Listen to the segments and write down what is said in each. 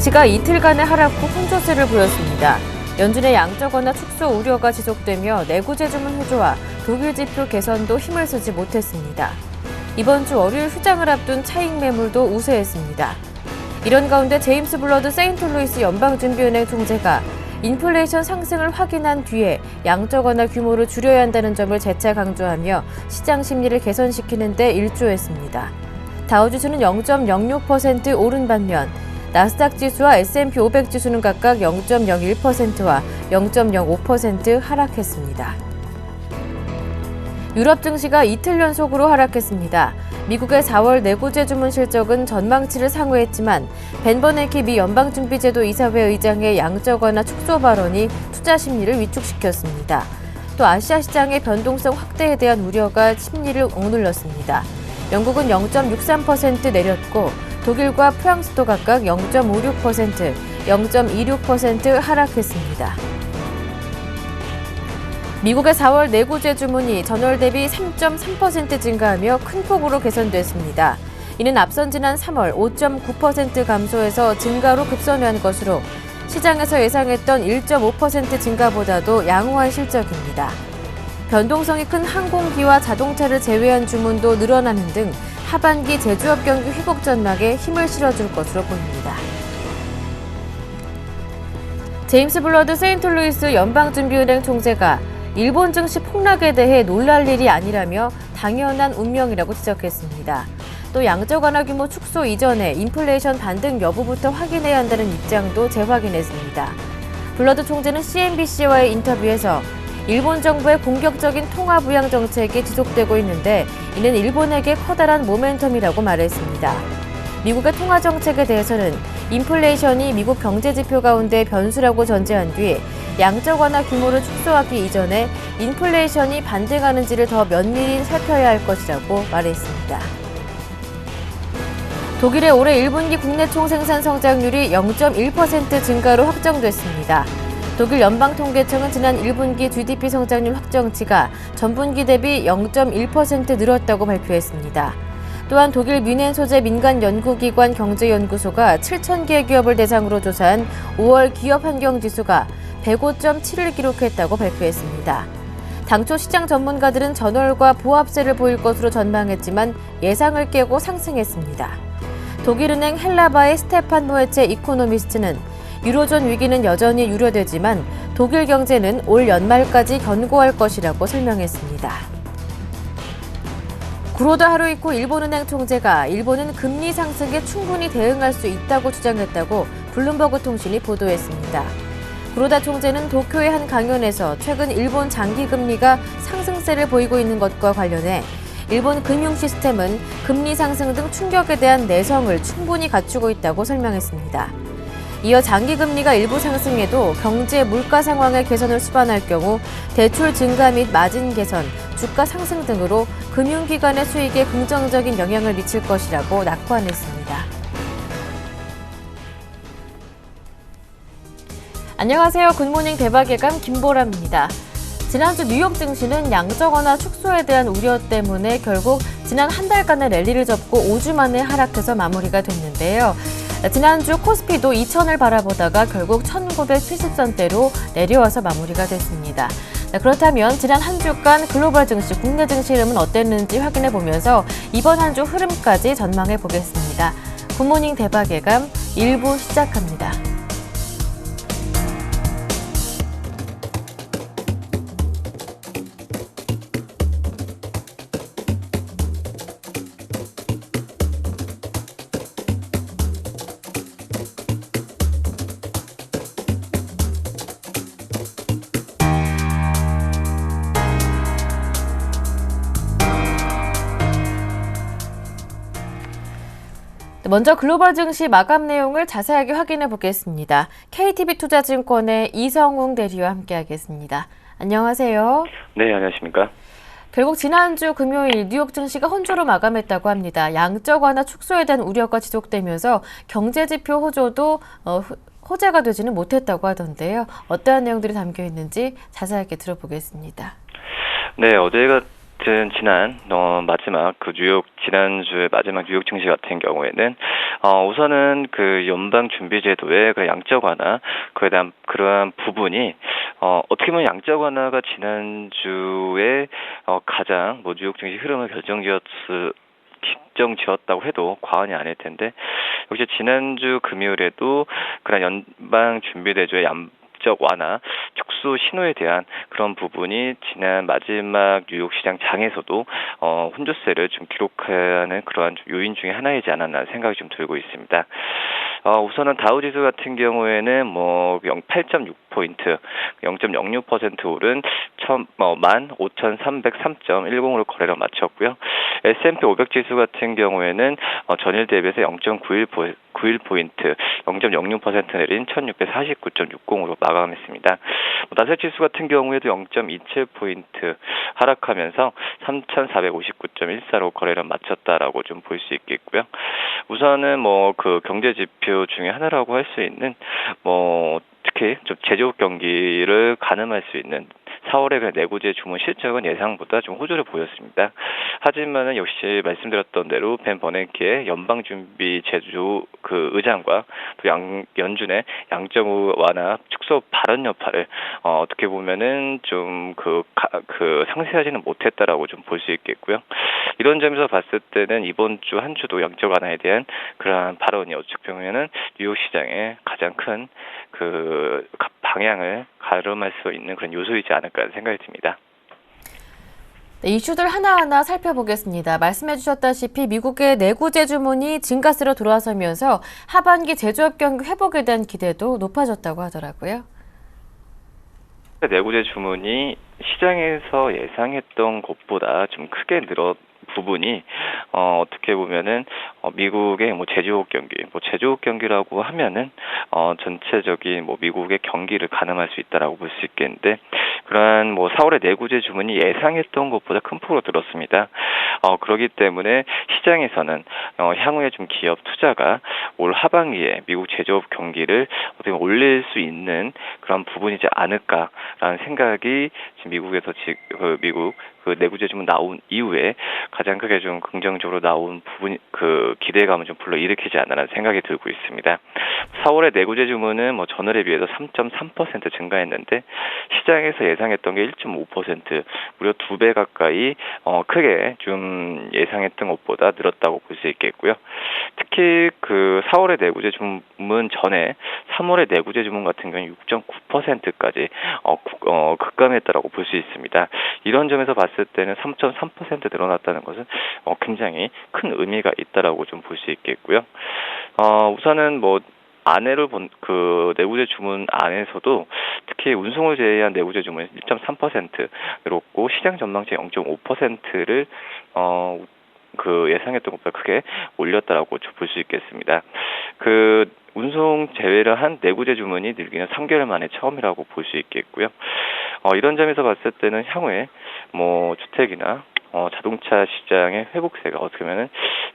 증시가 이틀간의 하락 후 혼조세를 보였습니다. 연준의 양적 완화 축소 우려가 지속되며 내구 재주문 호조와 독일 지표 개선도 힘을 쓰지 못했습니다. 이번 주 월요일 휴장을 앞둔 차익 매물도 우세했습니다. 이런 가운데 제임스 블러드 세인트루이스 연방준비은행 총재가 인플레이션 상승을 확인한 뒤에 양적 완화 규모를 줄여야 한다는 점을 재차 강조하며 시장 심리를 개선시키는 데 일조했습니다. 다우지수는 0.06% 오른 반면 나스닥 지수와 S&P 500 지수는 각각 0.01%와 0.05% 하락했습니다. 유럽 증시가 이틀 연속으로 하락했습니다. 미국의 4월 내구재 주문 실적은 전망치를 상회했지만 벤 버냉키 미 연방준비제도 이사회 의장의 양적 완화 축소 발언이 투자 심리를 위축시켰습니다. 또 아시아 시장의 변동성 확대에 대한 우려가 심리를 억눌렀습니다. 영국은 0.63% 내렸고 독일과 프랑스도 각각 0.56%, 0.26% 하락했습니다. 미국의 4월 내구재 주문이 전월 대비 3.3% 증가하며 큰 폭으로 개선됐습니다. 이는 앞선 지난 3월 5.9% 감소해서 증가로 급선회한 것으로 시장에서 예상했던 1.5% 증가보다도 양호한 실적입니다. 변동성이 큰 항공기와 자동차를 제외한 주문도 늘어나는 등 하반기 제조업 경기 회복 전망에 힘을 실어줄 것으로 보입니다. 제임스 블러드 세인트루이스 연방준비은행 총재가 일본 증시 폭락에 대해 놀랄 일이 아니라며 당연한 운명이라고 지적했습니다. 또 양적 완화 규모 축소 이전에 인플레이션 반등 여부부터 확인해야 한다는 입장도 재확인했습니다. 블러드 총재는 CNBC와의 인터뷰에서 일본 정부의 공격적인 통화 부양 정책이 지속되고 있는데 이는 일본에게 커다란 모멘텀이라고 말했습니다. 미국의 통화 정책에 대해서는 인플레이션이 미국 경제 지표 가운데 변수라고 전제한 뒤 양적 완화 규모를 축소하기 이전에 인플레이션이 반등하는지를 더 면밀히 살펴야 할 것이라고 말했습니다. 독일의 올해 1분기 국내 총생산 성장률이 0.1% 증가로 확정됐습니다. 독일 연방통계청은 지난 1분기 GDP 성장률 확정치가 전분기 대비 0.1% 늘었다고 발표했습니다. 또한 독일 뮌헨 소재 민간 연구기관 경제연구소가 7,000개 기업을 대상으로 조사한 5월 기업 환경 지수가 105.7을 기록했다고 발표했습니다. 당초 시장 전문가들은 전월과 보합세를 보일 것으로 전망했지만 예상을 깨고 상승했습니다. 독일은행 헬라바의 스테판 노에체 이코노미스트는 유로존 위기는 여전히 우려되지만 독일 경제는 올 연말까지 견고할 것이라고 설명했습니다. 구로다 하루이코 일본은행 총재가 일본은 금리 상승에 충분히 대응할 수 있다고 주장했다고 블룸버그 통신이 보도했습니다. 구로다 총재는 도쿄의 한 강연에서 최근 일본 장기 금리가 상승세를 보이고 있는 것과 관련해 일본 금융 시스템은 금리 상승 등 충격에 대한 내성을 충분히 갖추고 있다고 설명했습니다. 이어 장기 금리가 일부 상승해도 경제 물가 상황의 개선을 수반할 경우 대출 증가 및 마진 개선, 주가 상승 등으로 금융기관의 수익에 긍정적인 영향을 미칠 것이라고 낙관했습니다. 안녕하세요. 굿모닝 대박예감 김보람입니다. 지난주 뉴욕 증시는 양적 완화 축소에 대한 우려 때문에 결국 지난 한 달간의 랠리를 접고 5주 만에 하락해서 마무리가 됐는데요. 지난주 코스피도 2,000을 바라보다가 결국 1,970선대로 내려와서 마무리가 됐습니다. 그렇다면 지난 한 주간 글로벌 증시, 국내 증시 흐름은 어땠는지 확인해 보면서 이번 한 주 흐름까지 전망해 보겠습니다. 굿모닝 대박예감 1부 시작합니다. 먼저 글로벌 증시 마감 내용을 자세하게 확인해 보겠습니다. KTB투자증권의 이성웅 대리와 함께하겠습니다. 안녕하세요. 네, 안녕하십니까. 결국 지난주 금요일 뉴욕 증시가 혼조로 마감했다고 합니다. 양적 완화 축소에 대한 우려가 지속되면서 경제 지표 호조도 호재가 되지는 못했다고 하던데요. 어떠한 내용들이 담겨 있는지 자세하게 들어보겠습니다. 네, 어제가 어쨌든 마지막 그 지난주에 마지막 뉴욕 증시 같은 경우에는 우선은 그 연방 준비 제도의 그 양적 완화 그에 대한 그러한 부분이 어떻게 보면 양적 완화가 지난주에 가장 뭐 뉴욕 증시 흐름을 결정지었다고 해도 과언이 아닐 텐데, 역시 지난주 금요일에도 그런 연방 준비제도의 양적 완화 축소 신호에 대한 그런 부분이 지난 마지막 뉴욕 시장 장에서도 혼조세를 좀 기록하는 그러한 요인 중에 하나이지 않았나 생각이 좀 들고 있습니다. 우선은 다우지수 같은 경우에는 8.6포인트, 0.06% 오른 15,303.10으로 거래를 마쳤고요. S&P 500 지수 같은 경우에는 전일 대비해서 0.91포인트, 0.06% 내린 1,649.60으로 마감했습니다. 나스닥 지수 같은 경우에도 0.27포인트 하락하면서 3,459.14로 거래를 마쳤다라고 좀 볼 수 있겠고요. 우선은 그 경제 지표 중에 하나라고 할 수 있는 특히 좀 제조업 경기를 가늠할 수 있는 4월의 그 내구재 주문 실적은 예상보다 좀 호조를 보였습니다. 하지만은 역시 말씀드렸던 대로 벤 버냉키의 연방준비 제조 그 의장과 또 연준의 양적 완화 축소 발언 여파를 어떻게 보면은 좀 상쇄하지는 못했다라고 좀 볼 수 있겠고요. 이런 점에서 봤을 때는 이번 주 한 주도 양적 완화에 대한 그러한 발언이 어떻게 보면은 뉴욕 시장의 가장 큰 그 방향을 가름할 수 있는 그런 요소이지 않을까 생각이 듭니다. 네, 이슈들 하나하나 살펴보겠습니다. 말씀해 주셨다시피 미국의 내구재 주문이 증가세로 돌아서면서 하반기 제조업 경기 회복에 대한 기대도 높아졌다고 하더라고요. 내구재 주문이 시장에서 예상했던 것보다 좀 크게 늘어 부분이 어떻게 보면은 미국의 제조업 경기라고 하면은 전체적인 미국의 경기를 가늠할 수 있다라고 볼 수 있겠는데, 그러한 4월의 내구재 주문이 예상했던 것보다 큰 폭으로 늘었습니다. 그렇기 때문에 시장에서는 향후에 좀 기업 투자가 올 하반기에 미국 제조업 경기를 어떻게 올릴 수 있는 그런 부분이지 않을까라는 생각이 지금 미국에서 미국 그 내구재 주문 나온 이후에 가장 크게 좀 긍정적으로 나온 부분, 그 기대감을 좀 불러일으키지 않나라는 생각이 들고 있습니다. 4월의 내구재 주문은 전월에 비해서 3.3% 증가했는데, 시장에서 예상했던 게 1.5%, 무려 2배 가까이 크게 좀 예상했던 것보다 늘었다고 볼 수 있겠고요. 특히 그 4월의 내구재 주문 전에 3월의 내구재 주문 같은 경우는 6.9%까지 급감했다라고 볼 수 있습니다. 이런 점에서 봤을 때는 3.3% 늘어났다는 것은 굉장히 큰 의미가 있다라고 좀 볼 수 있겠고요. 우선은 안에를 그 내구재 주문 안에서도 특히 운송을 제외한 내구재 주문이 1.3% 늘었고, 시장 전망치 0.5%를 그 예상했던 것보다 크게 올렸다라고 볼 수 있겠습니다. 그 운송 제외를 한 내구재 주문이 늘기는 3개월 만에 처음이라고 볼 수 있겠고요. 이런 점에서 봤을 때는 향후에 주택이나 자동차 시장의 회복세가 어떻게 보면은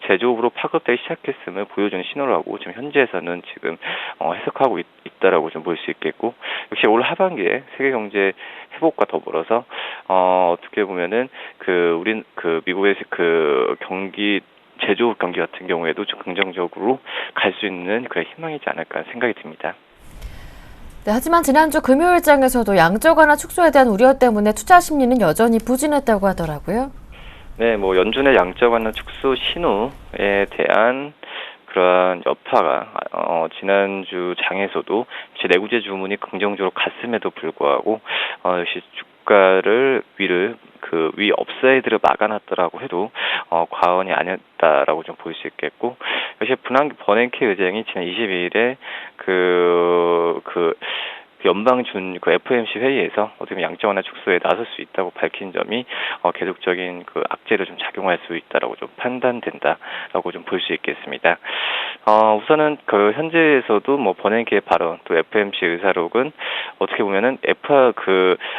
제조업으로 파급되기 시작했음을 보여주는 신호라고 지금 현지에서는 지금 해석하고 있다라고 좀 볼 수 있겠고, 역시 올 하반기에 세계 경제 회복과 더불어서 어떻게 보면은 미국의 그 경기 제조업 경기 같은 경우에도 좀 긍정적으로 갈 수 있는 그런 희망이지 않을까 생각이 듭니다. 네, 하지만 지난주 금요일장에서도 양적 완화 축소에 대한 우려 때문에 투자 심리는 여전히 부진했다고 하더라고요. 네, 연준의 양적 완화 축소 신호에 대한 그러한 여파가 지난주 장에서도 내구재 주문이 긍정적으로 갔음에도 불구하고 역시 주가를 위 업사이드를 막아놨더라고 해도 과언이 아니었다라고 좀 볼 수 있겠고, 역시 버냉키 의장이 지난 22일에 연방준 FOMC 회의에서 어떻게 보면 양적 완화 축소에 나설 수 있다고 밝힌 점이 계속적인 그 악재를 좀 작용할 수 있다라고 좀 판단된다라고 좀 볼 수 있겠습니다. 우선은 그 현재에서도 버냉키의 발언, 또 FOMC 의사록은 어떻게 보면은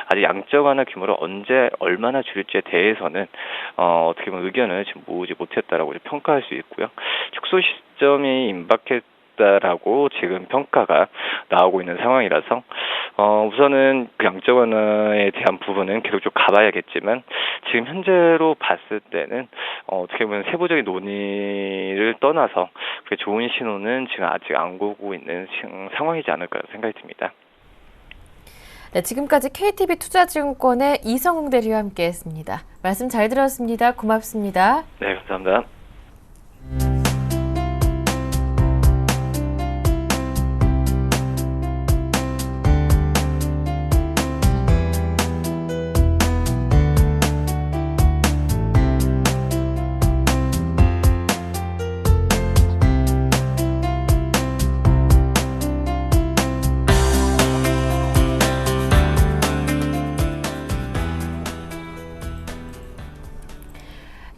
아직 양적 완화 규모를 언제 얼마나 줄일지에 대해서는 어떻게 보면 의견을 지금 모으지 못했다라고 평가할 수 있고요. 축소 시점이 임박했 있다라고 지금 평가가 나오고 있는 상황이라서 우선은 그 양적 완화에 대한 부분은 계속 좀 가봐야겠지만 지금 현재로 봤을 때는 어떻게 보면 세부적인 논의를 떠나서 그게 좋은 신호는 지금 아직 안 오고 있는 상황이지 않을까 생각이 듭니다. 네, 지금까지 KTB 투자증권의 이성웅 대리와 함께했습니다. 말씀 잘 들었습니다. 고맙습니다. 네, 감사합니다.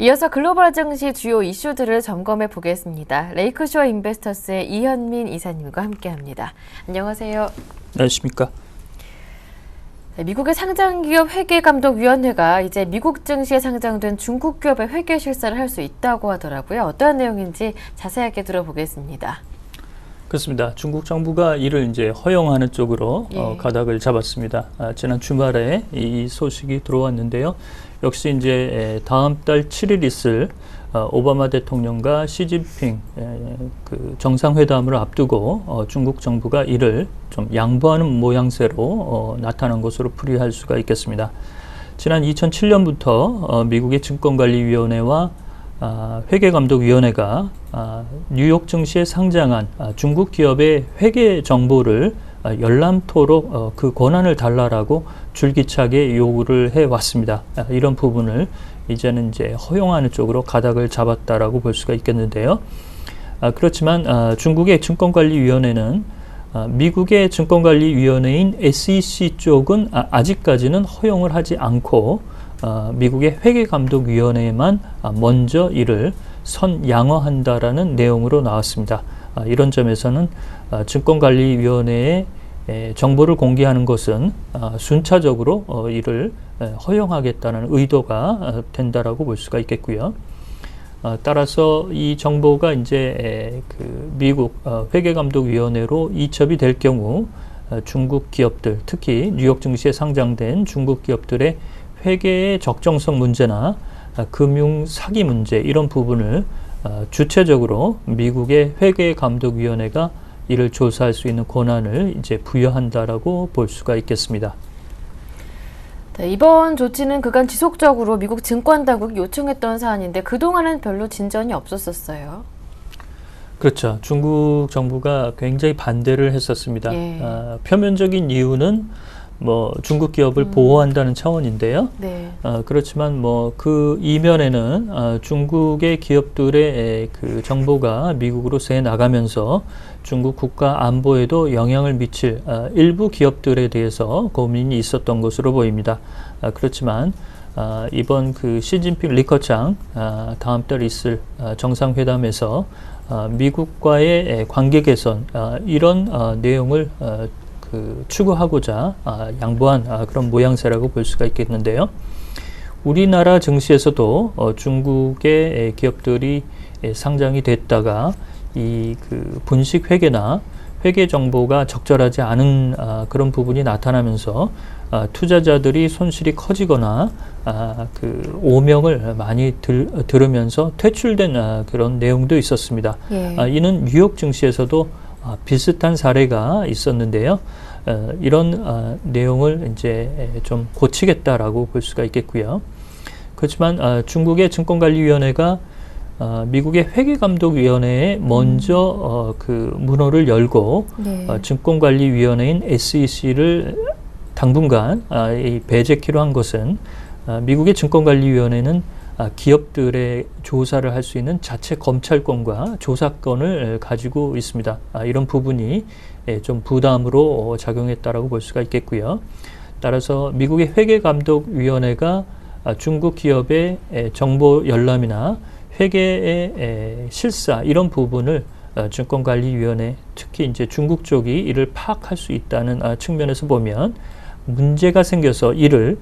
이어서 글로벌 증시 주요 이슈들을 점검해 보겠습니다. 레이크쇼어 인베스터스의 이현민 이사님과 함께합니다. 안녕하세요. 안녕하십니까. 미국의 상장기업 회계감독위원회가 이제 미국 증시에 상장된 중국 기업의 회계 실사를 할 수 있다고 하더라고요. 어떠한 내용인지 자세하게 들어보겠습니다. 그렇습니다. 중국 정부가 이를 이제 허용하는 쪽으로 가닥을 잡았습니다. 지난 주말에 이 소식이 들어왔는데요. 역시 이제 다음 달 7일 있을 오바마 대통령과 시진핑 그 정상회담을 앞두고 중국 정부가 이를 좀 양보하는 모양새로 나타난 것으로 풀이할 수가 있겠습니다. 지난 2007년부터 미국의 증권관리위원회와 회계감독위원회가 뉴욕 증시에 상장한 중국 기업의 회계 정보를 열람토록 그 권한을 달라라고 줄기차게 요구를 해왔습니다. 이런 부분을 이제는 이제 허용하는 쪽으로 가닥을 잡았다라고 볼 수가 있겠는데요. 그렇지만 중국의 증권관리위원회는 미국의 증권관리위원회인 SEC 쪽은 아직까지는 허용을 하지 않고 미국의 회계감독위원회만 먼저 이를 선양어한다라는 내용으로 나왔습니다. 이런 점에서는 증권관리위원회의 정보를 공개하는 것은 순차적으로 이를 허용하겠다는 의도가 된다라고 볼 수가 있겠고요. 따라서 이 정보가 이제 그 미국 회계감독위원회로 이첩이 될 경우 중국 기업들, 특히 뉴욕 증시에 상장된 중국 기업들의 회계의 적정성 문제나 금융 사기 문제 이런 부분을 주체적으로 미국의 회계감독위원회가 이를 조사할 수 있는 권한을 이제 부여한다라고 볼 수가 있겠습니다. 네, 이번 조치는 그간 지속적으로 미국 증권당국이 요청했던 사안인데 그동안은 별로 진전이 없었어요. 그렇죠. 중국 정부가 굉장히 반대를 했었습니다. 표면적인 이유는 뭐 중국 기업을 보호한다는 차원인데요. 네. 그렇지만 뭐 그 이면에는 중국의 기업들의 그 정보가 미국으로 새 나가면서 중국 국가 안보에도 영향을 미칠 일부 기업들에 대해서 고민이 있었던 것으로 보입니다. 그렇지만 이번 그 시진핑 리커창 다음 달 있을 정상회담에서 미국과의 관계 개선 이런 내용을 그 추구하고자 양보한 그런 모양새라고 볼 수가 있겠는데요. 우리나라 증시에서도 중국의 기업들이 상장이 됐다가 이 그 분식 회계나 회계 정보가 적절하지 않은 그런 부분이 나타나면서 투자자들이 손실이 커지거나 그 오명을 많이 들으면서 퇴출된 그런 내용도 있었습니다. 이는 뉴욕 증시에서도 비슷한 사례가 있었는데요. 이런 내용을 이제 좀 고치겠다라고 볼 수가 있겠고요. 그렇지만 중국의 증권관리위원회가 미국의 회계감독위원회에 먼저 그 문호를 열고 증권관리위원회인 SEC를 당분간 배제키로 한 것은 미국의 증권관리위원회는 기업들의 조사를 할 수 있는 자체 검찰권과 조사권을 가지고 있습니다. 이런 부분이 좀 부담으로 작용했다라고 볼 수가 있겠고요. 따라서 미국의 회계감독위원회가 중국 기업의 정보 열람이나 회계의 실사 이런 부분을 증권관리위원회, 특히 이제 중국 쪽이 이를 파악할 수 있다는 측면에서 보면 문제가 생겨서 이를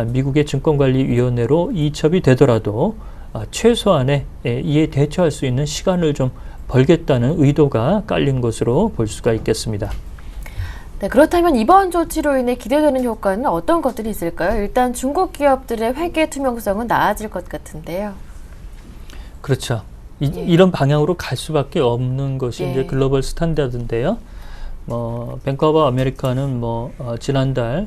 미국의 증권관리위원회로 이첩이 되더라도 최소한의 이에 대처할 수 있는 시간을 좀 벌겠다는 의도가 깔린 것으로 볼 수가 있겠습니다. 네, 그렇다면 이번 조치로 인해 기대되는 효과는 어떤 것들이 있을까요? 일단 중국 기업들의 회계 투명성은 나아질 것 같은데요. 그렇죠. 이런 방향으로 갈 수밖에 없는 것이 이제 글로벌 스탠다드인데요. 뱅크 오브 아메리카는 지난달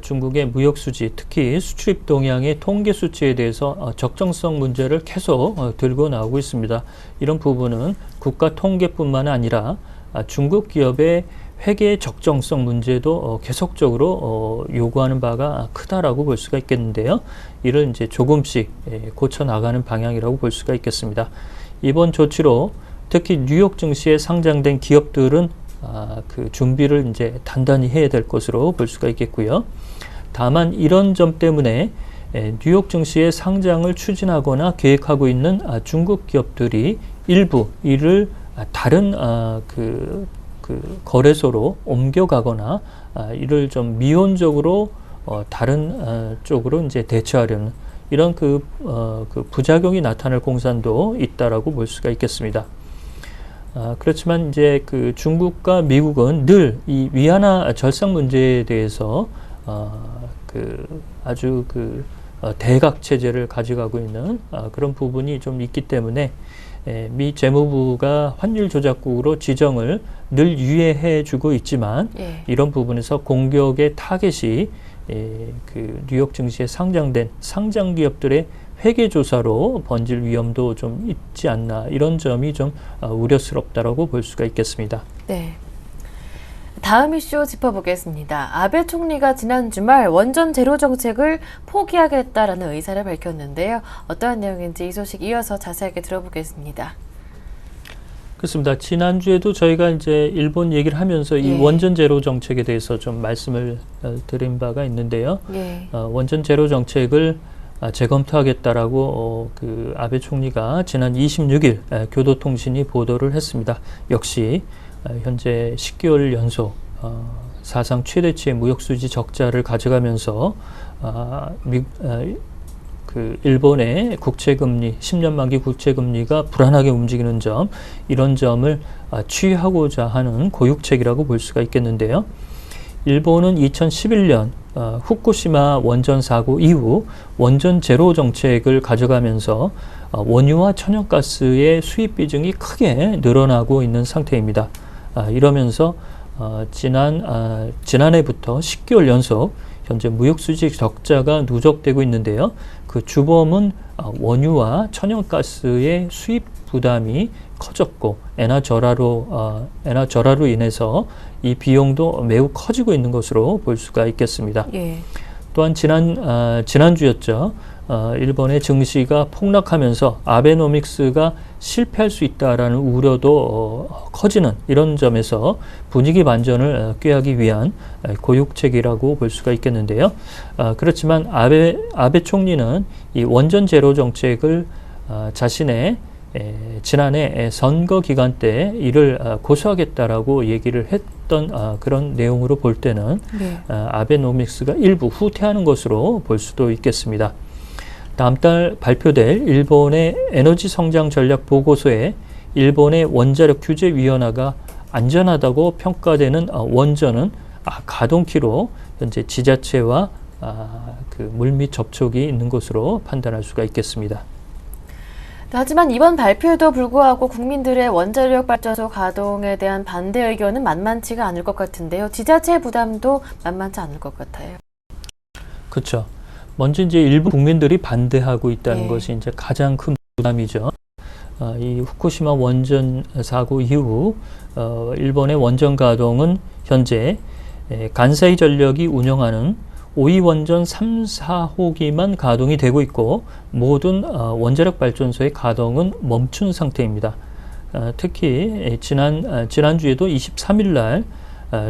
중국의 무역 수지, 특히 수출입 동향의 통계 수치에 대해서 적정성 문제를 계속 들고 나오고 있습니다. 이런 부분은 국가 통계뿐만 아니라 중국 기업의 회계 적정성 문제도 계속적으로 요구하는 바가 크다라고 볼 수가 있겠는데요. 이를 이제 조금씩 고쳐 나가는 방향이라고 볼 수가 있겠습니다. 이번 조치로 특히 뉴욕 증시에 상장된 기업들은 그 준비를 이제 단단히 해야 될 것으로 볼 수가 있겠고요. 다만 이런 점 때문에 뉴욕 증시의 상장을 추진하거나 계획하고 있는 중국 기업들이 일부 이를 다른 그 거래소로 옮겨가거나 이를 좀 미온적으로 다른 쪽으로 이제 대처하려는 이런 그 부작용이 나타날 공산도 있다라고 볼 수가 있겠습니다. 그렇지만 이제 그 중국과 미국은 늘 이 위안화 절상 문제에 대해서 아주 대각 체제를 가져가고 있는 그런 부분이 좀 있기 때문에 미 재무부가 환율 조작국으로 지정을 늘 유예해 주고 있지만 이런 부분에서 공격의 타겟이 그 뉴욕 증시에 상장된 상장 기업들의 회계 조사로 번질 위험도 좀 있지 않나 이런 점이 좀 우려스럽다라고 볼 수가 있겠습니다. 네. 다음 이슈 짚어보겠습니다. 아베 총리가 지난 주말 원전 제로 정책을 포기하겠다라는 의사를 밝혔는데요. 어떠한 내용인지 이 소식 이어서 자세하게 들어보겠습니다. 그렇습니다. 지난주에도 저희가 이제 일본 얘기를 하면서 이 원전 제로 정책에 대해서 좀 말씀을 드린 바가 있는데요. 원전 제로 정책을 재검토하겠다라고 그 아베 총리가 지난 26일 교도통신이 보도를 했습니다. 역시 현재 10개월 연속 사상 최대치의 무역수지 적자를 가져가면서 그 일본의 국채금리 10년 만기 국채금리가 불안하게 움직이는 점 이런 점을 취하고자 하는 고육책이라고 볼 수가 있겠는데요. 일본은 2011년 후쿠시마 원전 사고 이후 원전 제로 정책을 가져가면서 원유와 천연가스의 수입 비중이 크게 늘어나고 있는 상태입니다. 이러면서 지난해부터 10개월 연속 현재 무역수지 적자가 누적되고 있는데요. 그 주범은 원유와 천연가스의 수입 부담이 커졌고 엔화 절하로 인해서 이 비용도 매우 커지고 있는 것으로 볼 수가 있겠습니다. 또한 지난주였죠. 일본의 증시가 폭락하면서 아베노믹스가 실패할 수 있다라는 우려도 커지는 이런 점에서 분위기 반전을 꾀하기 위한 고육책이라고 볼 수가 있겠는데요. 그렇지만 아베 총리는 이 원전 제로 정책을 자신의 지난해 선거 기간 때 이를 고수하겠다라고 얘기를 했던 그런 내용으로 볼 때는 아베노믹스가 일부 후퇴하는 것으로 볼 수도 있겠습니다. 다음 달 발표될 일본의 에너지 성장 전략 보고서에 일본의 원자력 규제위원회가 안전하다고 평가되는 원전은 가동키로 현재 지자체와 그 물밑 접촉이 있는 것으로 판단할 수가 있겠습니다. 하지만 이번 발표에도 불구하고 국민들의 원자력 발전소 가동에 대한 반대 의견은 만만치가 않을 것 같은데요. 지자체 부담도 만만치 않을 것 같아요. 그렇죠. 먼저 이제 일부 국민들이 반대하고 있다는 것이 이제 가장 큰 부담이죠. 이 후쿠시마 원전 사고 이후 일본의 원전 가동은 현재 간사이 전력이 운영하는 오이 원전 3, 4호기만 가동이 되고 있고 모든 원자력 발전소의 가동은 멈춘 상태입니다. 특히 지난주에도 23일 날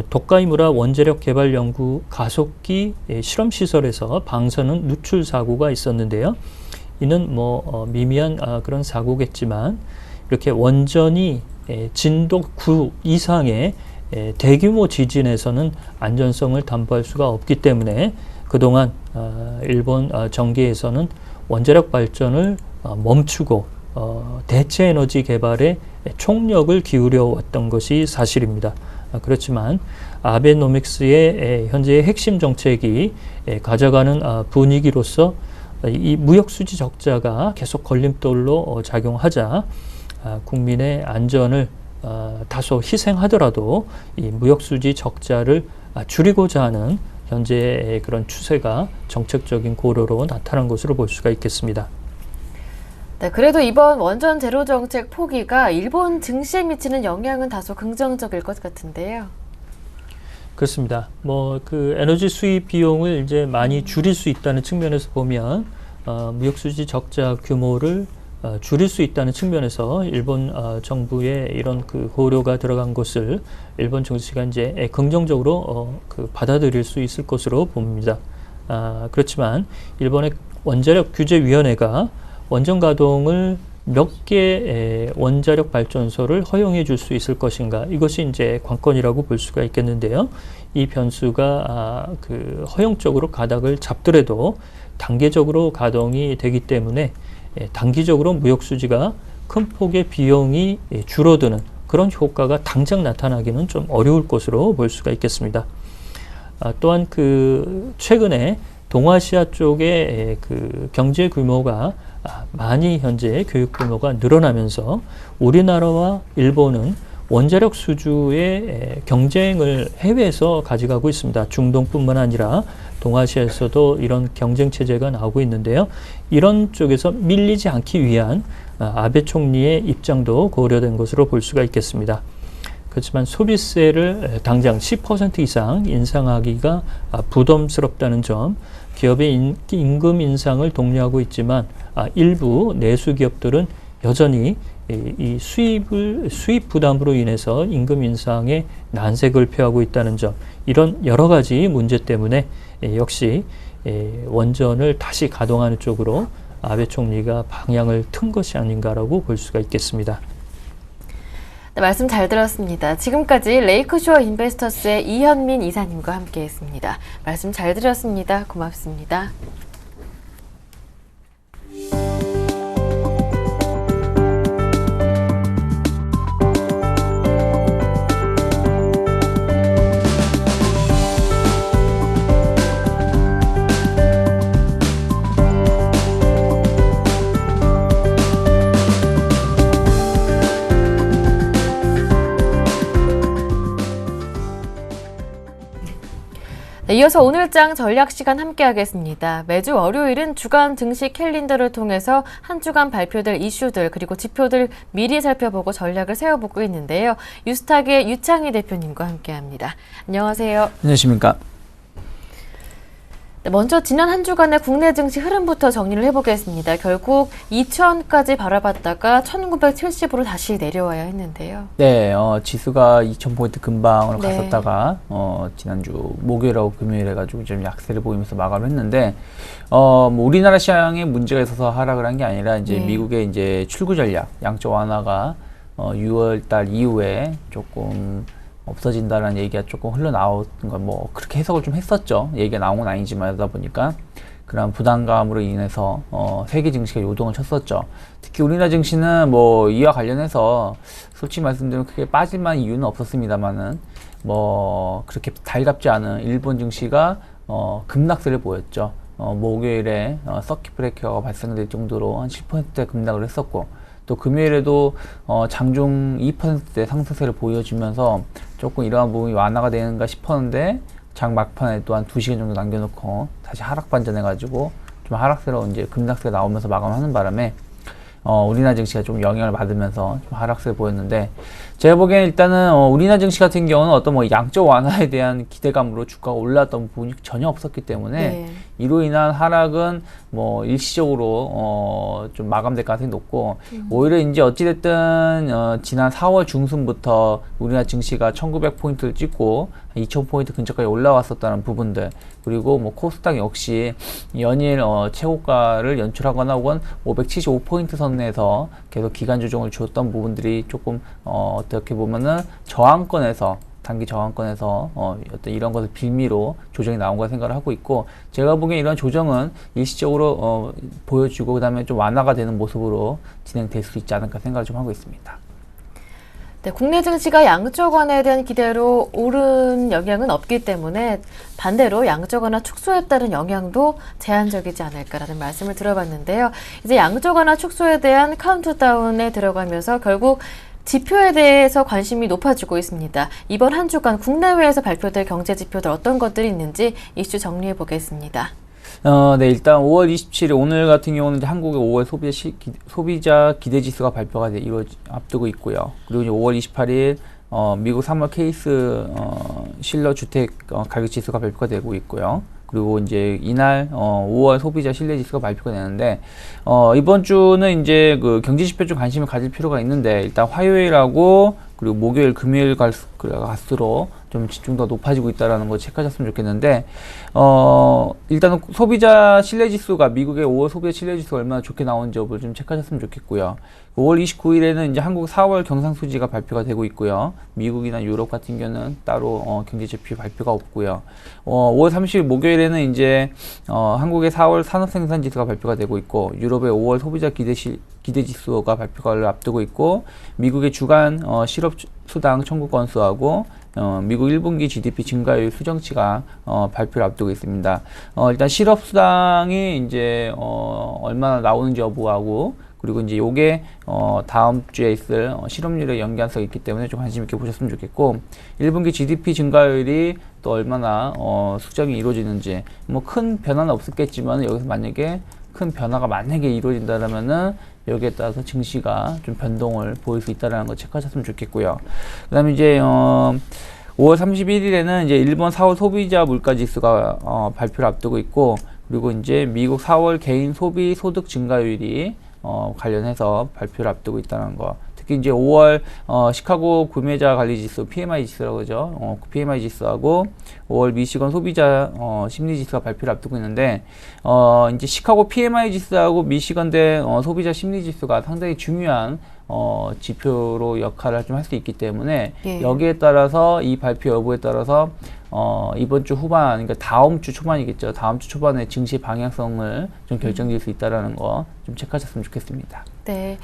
도카이무라 원자력 개발 연구 가속기 실험시설에서 방사능 누출 사고가 있었는데요. 이는 미미한 그런 사고겠지만 이렇게 원전이 진도 9 이상의 대규모 지진에서는 안전성을 담보할 수가 없기 때문에 그동안 일본 정계에서는 원자력 발전을 멈추고 대체 에너지 개발에 총력을 기울여 왔던 것이 사실입니다. 그렇지만 아베노믹스의 현재의 핵심 정책이 가져가는 분위기로서 이 무역수지 적자가 계속 걸림돌로 작용하자 국민의 안전을 다소 희생하더라도 이 무역수지 적자를 줄이고자 하는 현재의 그런 추세가 정책적인 고려로 나타난 것으로 볼 수가 있겠습니다. 네, 그래도 이번 원전 제로 정책 포기가 일본 증시에 미치는 영향은 다소 긍정적일 것 같은데요. 그렇습니다. 그 에너지 수입 비용을 이제 많이 줄일 수 있다는 측면에서 보면 무역수지 적자 규모를 줄일 수 있다는 측면에서 일본 정부의 이런 그 고려가 들어간 것을 일본 정치가 이제 긍정적으로 받아들일 수 있을 것으로 봅니다. 그렇지만 일본의 원자력 규제위원회가 원전 가동을 몇 개의 원자력 발전소를 허용해 줄 수 있을 것인가, 이것이 이제 관건이라고 볼 수가 있겠는데요. 이 변수가 허용적으로 가닥을 잡더라도 단계적으로 가동이 되기 때문에 단기적으로 무역수지가 큰 폭의 비용이 줄어드는 그런 효과가 당장 나타나기는 좀 어려울 것으로 볼 수가 있겠습니다. 또한 최근에 동아시아 쪽의 경제 규모가 많이 현재 교육 규모가 늘어나면서 우리나라와 일본은 원자력 수주의 경쟁을 해외에서 가져가고 있습니다. 중동뿐만 아니라 동아시아에서도 이런 경쟁 체제가 나오고 있는데요. 이런 쪽에서 밀리지 않기 위한 아베 총리의 입장도 고려된 것으로 볼 수가 있겠습니다. 그렇지만 소비세를 당장 10% 이상 인상하기가 부담스럽다는 점, 기업의 임금 인상을 독려하고 있지만 일부 내수 기업들은 여전히 이 수입 부담으로 인해서 임금 인상에 난색을 표하고 있다는 점, 이런 여러 가지 문제 때문에 역시 원전을 다시 가동하는 쪽으로 아베 총리가 방향을 튼 것이 아닌가라고 볼 수가 있겠습니다. 네, 말씀 잘 들었습니다. 지금까지 레이크쇼어 인베스터스의 이현민 이사님과 함께했습니다. 말씀 잘 들었습니다. 고맙습니다. 네, 이어서 오늘장 전략 시간 함께 하겠습니다. 매주 월요일은 주간 증시 캘린더를 통해서 한 주간 발표될 이슈들 그리고 지표들 미리 살펴보고 전략을 세워보고 있는데요. 유스탁의 유창희 대표님과 함께합니다. 안녕하세요. 안녕하십니까. 네, 먼저 지난 한 주간의 국내 증시 흐름부터 정리를 해보겠습니다. 결국 2,000까지 바라봤다가 1,970으로 다시 내려와야 했는데요. 네, 지수가 2,000포인트 근방으로 네. 갔었다가 지난주 목요일하고 금요일 해가지고 좀 약세를 보이면서 마감을 했는데 뭐 우리나라 시장에 문제가 있어서 하락을 한 게 아니라 이제 네. 미국의 이제 출구 전략, 양적 완화가 6월달 이후에 조금 없어진다는 얘기가 조금 흘러나온 건 뭐 그렇게 해석을 좀 했었죠. 얘기가 나온 건 아니지만 하다 보니까 그런 부담감으로 인해서 세계 증시가 요동을 쳤었죠. 특히 우리나라 증시는 뭐 이와 관련해서 솔직히 말씀드리면 크게 빠질 만한 이유는 없었습니다만은 뭐 그렇게 달갑지 않은 일본 증시가 급락세를 보였죠. 목요일에 서킷 브레이커가 발생될 정도로 한 10%대 급락을 했었고, 또 금요일에도 장중 2%대 상승세를 보여주면서 조금 이러한 부분이 완화가 되는가 싶었는데 장 막판에 또 한 2시간 정도 남겨놓고 다시 하락 반전해가지고 좀 하락세로 이제 급락세가 나오면서 마감하는 바람에 우리나라 증시가 좀 영향을 받으면서 좀 하락세를 보였는데, 제가 보기에는 일단은 우리나라 증시 같은 경우는 어떤 뭐 양적 완화에 대한 기대감으로 주가가 올랐던 부분이 전혀 없었기 때문에 네. 이로 인한 하락은 뭐 일시적으로 좀 마감될 가능성이 높고, 오히려 이제 어찌됐든 지난 4월 중순부터 우리나라 증시가 1900포인트를 찍고 2000포인트 근처까지 올라왔었다는 부분들, 그리고 뭐 코스닥 역시 연일 최고가를 연출하거나 혹은 575포인트 선 내에서 계속 기간 조정을 주었던 부분들이 조금 어떻게 보면은 저항권에서 단기 저항권에서 어떤 이런 것을 빌미로 조정이 나온 거 생각을 하고 있고, 제가 보기엔 이런 조정은 일시적으로 보여주고 그다음에 좀 완화가 되는 모습으로 진행될 수 있지 않을까 생각을 좀 하고 있습니다. 네, 국내 증시가 양적 완화에 대한 기대로 오른 영향은 없기 때문에 반대로 양적 완화 축소에 따른 영향도 제한적이지 않을까라는 말씀을 들어봤는데요. 이제 양적 완화 축소에 대한 카운트다운에 들어가면서 결국 지표에 대해서 관심이 높아지고 있습니다. 이번 한 주간 국내외에서 발표될 경제 지표들 어떤 것들이 있는지 이슈 정리해 보겠습니다. 네, 일단 5월 27일 오늘 같은 경우는 이제 한국의 5월 소비자 기대 지수가 발표가 앞두고 있고요. 그리고 이제 5월 28일 미국 3월 케이스 실러 주택 가격 지수가 발표가 되고 있고요. 그리고 이제 이날 5월 소비자 신뢰 지수가 발표가 되는데, 이번 주는 이제 그 경제 지표 좀 관심을 가질 필요가 있는데, 일단 화요일하고 그리고 목요일, 금요일 갈수록 좀 집중도가 높아지고 있다는 거 체크하셨으면 좋겠는데, 일단은 소비자 신뢰 지수가, 미국의 5월 소비자 신뢰 지수가 얼마나 좋게 나오는지 여부를 좀 체크하셨으면 좋겠고요. 5월 29일에는 이제 한국 4월 경상수지가 발표가 되고 있고요. 미국이나 유럽 같은 경우는 따로 경제 지표 발표가 없고요. 5월 30일 목요일에는 이제 한국의 4월 산업생산 지수가 발표가 되고 있고, 유럽의 5월 소비자 기대 지수가 발표를 앞두고 있고, 미국의 주간 실업 수당 청구 건수하고 미국 1분기 GDP 증가율 수정치가 발표를 앞두고 있습니다. 일단 실업 수당이 이제 얼마나 나오는지 여부하고, 그리고 이제 요게 다음 주에 있을 실업률에 연관성이 있기 때문에 좀 관심 있게 보셨으면 좋겠고, 1분기 GDP 증가율이 또 얼마나 수정이 이루어지는지, 뭐 큰 변화는 없었겠지만 여기서 만약에 큰 변화가 이루어진다면은 여기에 따라서 증시가 좀 변동을 보일 수 있다는 거 체크하셨으면 좋겠고요. 그 다음에 이제 5월 31일에는 이제 일본 4월 소비자 물가 지수가 발표를 앞두고 있고, 그리고 이제 미국 4월 개인 소비 소득 증가율이 관련해서 발표를 앞두고 있다는 거. 특히 이제 5월 시카고 구매자 관리 지수 PMI 지수라고 그러죠. PMI 지수하고 5월 미시건 소비자 심리 지수가 발표를 앞두고 있는데, 이제 시카고 PMI 지수하고 미시건대 소비자 심리 지수가 상당히 중요한 지표로 역할을 좀 할 수 있기 때문에, 예. 여기에 따라서 이 발표 여부에 따라서 이번 주 후반, 그러니까 다음 주 초반이겠죠. 다음 주 초반에 증시 방향성을 좀 결정질 수 있다라는 거 좀 체크하셨으면 좋겠습니다. 네.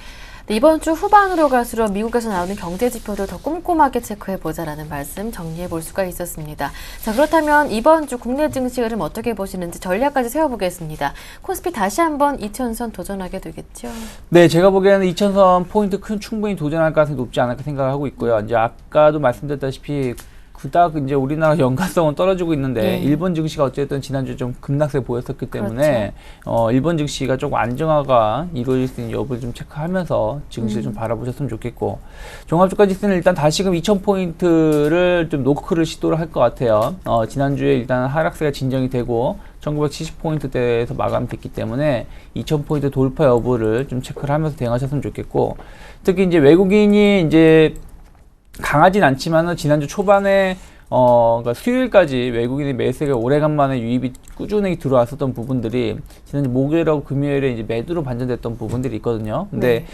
이번 주 후반으로 갈수록 미국에서 나오는 경제 지표도 더 꼼꼼하게 체크해보자라는 말씀 정리해볼 수가 있었습니다. 자, 그렇다면 이번 주 국내 증시 흐름 어떻게 보시는지 전략까지 세워보겠습니다. 코스피 다시 한번 2000선 도전하게 되겠죠? 네, 제가 보기에는 2000선 포인트 충분히 도전할 가능성이 높지 않을까 생각을 하고 있고요. 이제 아까도 말씀드렸다시피 그닥 이제 우리나라 연가성은 떨어지고 있는데, 예. 일본 증시가 어쨌든 지난주 좀 급락세 보였었기 때문에, 그렇죠. 일본 증시가 조금 안정화가 이루어질 수 있는 여부를 좀 체크하면서 증시를 좀 바라보셨으면 좋겠고, 종합주가지수는 일단 다시금 2000포인트를 좀 노크를 시도를 할 것 같아요. 지난주에 일단 하락세가 진정이 되고 1970포인트대에서 마감됐기 때문에 2000포인트 돌파 여부를 좀 체크를 하면서 대응하셨으면 좋겠고, 특히 이제 외국인이 이제 강하진 않지만은 지난주 초반에 그러니까 수요일까지 외국인의 매수가 오래간만에 유입이 꾸준히 들어왔었던 부분들이 지난주 목요일하고 금요일에 이제 매도로 반전됐던 부분들이 있거든요. 근데